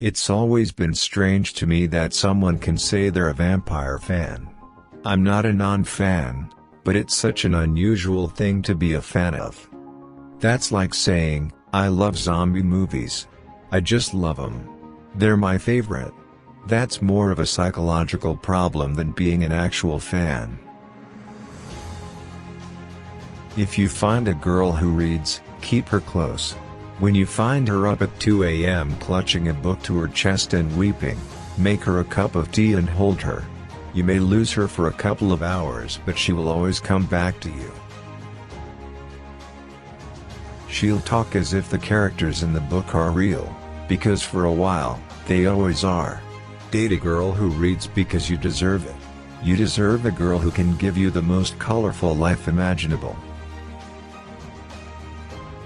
It's always been strange to me that someone can say they're a vampire fan. I'm not a non-fan, but it's such an unusual thing to be a fan of. That's like saying, I love zombie movies. I just love them. They're my favorite. That's more of a psychological problem than being an actual fan. If you find a girl who reads, keep her close. When you find her up at 2 a.m. clutching a book to her chest and weeping, make her a cup of tea and hold her. You may lose her for a couple of hours, but she will always come back to you. She'll talk as if the characters in the book are real, because for a while, they always are. Date a girl who reads because you deserve it. You deserve a girl who can give you the most colorful life imaginable.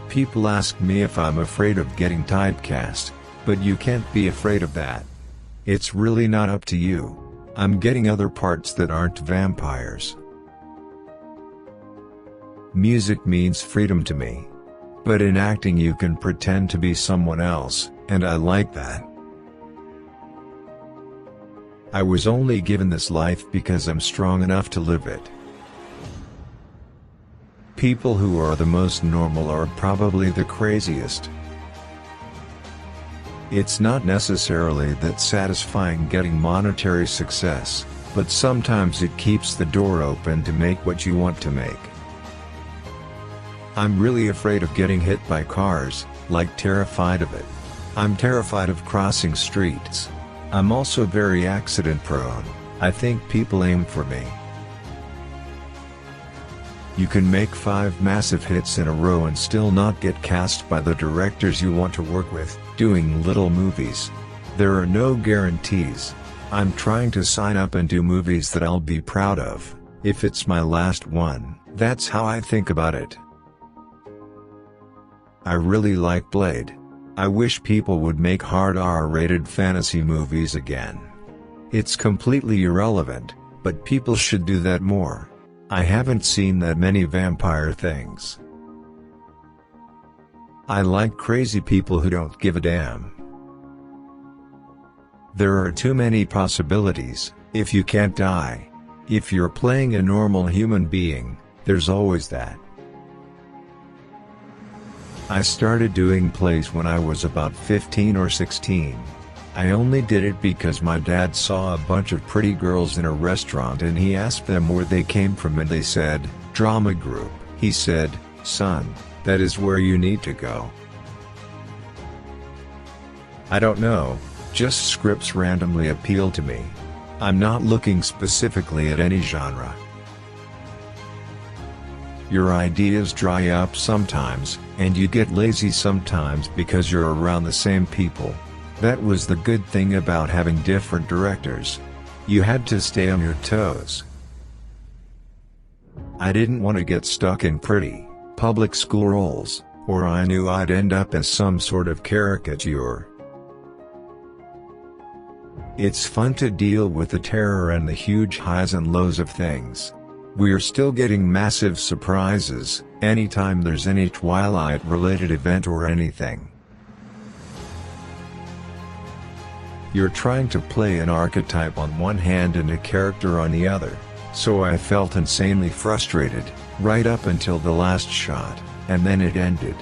People ask me if I'm afraid of getting typecast, but you can't be afraid of that. It's really not up to you. I'm getting other parts that aren't vampires. Music means freedom to me. But in acting you can pretend to be someone else, and I like that. I was only given this life because I'm strong enough to live it. People who are the most normal are probably the craziest. It's not necessarily that satisfying getting monetary success, but sometimes it keeps the door open to make what you want to make. I'm really afraid of getting hit by cars, like terrified of it. I'm terrified of crossing streets. I'm also very accident prone. I think people aim for me. You can make 5 massive hits in a row and still not get cast by the directors you want to work with, doing little movies. There are no guarantees. I'm trying to sign up and do movies that I'll be proud of, if it's my last one. That's how I think about it. I really like Blade. I wish people would make hard R-rated fantasy movies again. It's completely irrelevant, but people should do that more. I haven't seen that many vampire things. I like crazy people who don't give a damn. There are too many possibilities. If you can't die. If you're playing a normal human being, there's always that. I started doing plays when I was about 15 or 16. I only did it because my dad saw a bunch of pretty girls in a restaurant and he asked them where they came from and they said, drama group. He said, son, that is where you need to go. I don't know, just scripts randomly appeal to me. I'm not looking specifically at any genre. Your ideas dry up sometimes, and you get lazy sometimes because you're around the same people. That was the good thing about having different directors. You had to stay on your toes. I didn't want to get stuck in pretty, public school roles, or I knew I'd end up as some sort of caricature. It's fun to deal with the terror and the huge highs and lows of things. We're still getting massive surprises, anytime there's any Twilight-related event or anything. You're trying to play an archetype on one hand and a character on the other, so I felt insanely frustrated, right up until the last shot, and then it ended.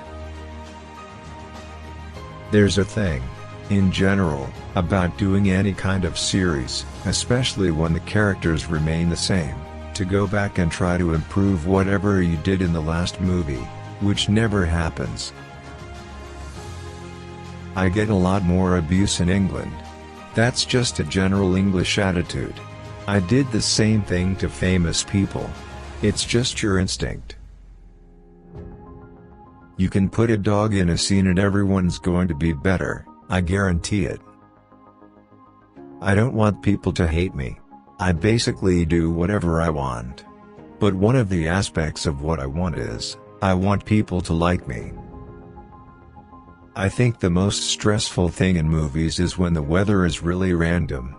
There's a thing, in general, about doing any kind of series, especially when the characters remain the same, to go back and try to improve whatever you did in the last movie, which never happens. I get a lot more abuse in England. That's just a general English attitude. I did the same thing to famous people. It's just your instinct. You can put a dog in a scene and everyone's going to be better, I guarantee it. I don't want people to hate me. I basically do whatever I want. But one of the aspects of what I want is, I want people to like me. I think the most stressful thing in movies is when the weather is really random.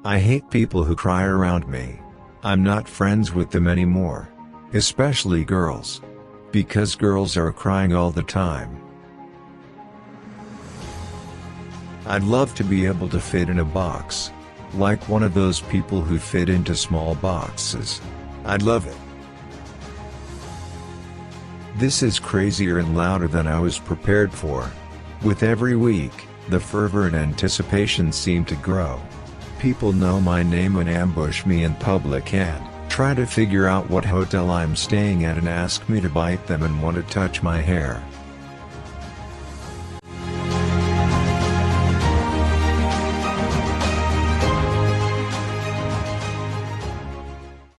I hate people who cry around me. I'm not friends with them anymore. Especially girls. Because girls are crying all the time. I'd love to be able to fit in a box. Like one of those people who fit into small boxes. I'd love it. This is crazier and louder than I was prepared for. With every week, the fervor and anticipation seem to grow. People know my name and ambush me in public and try to figure out what hotel I'm staying at and ask me to bite them and want to touch my hair.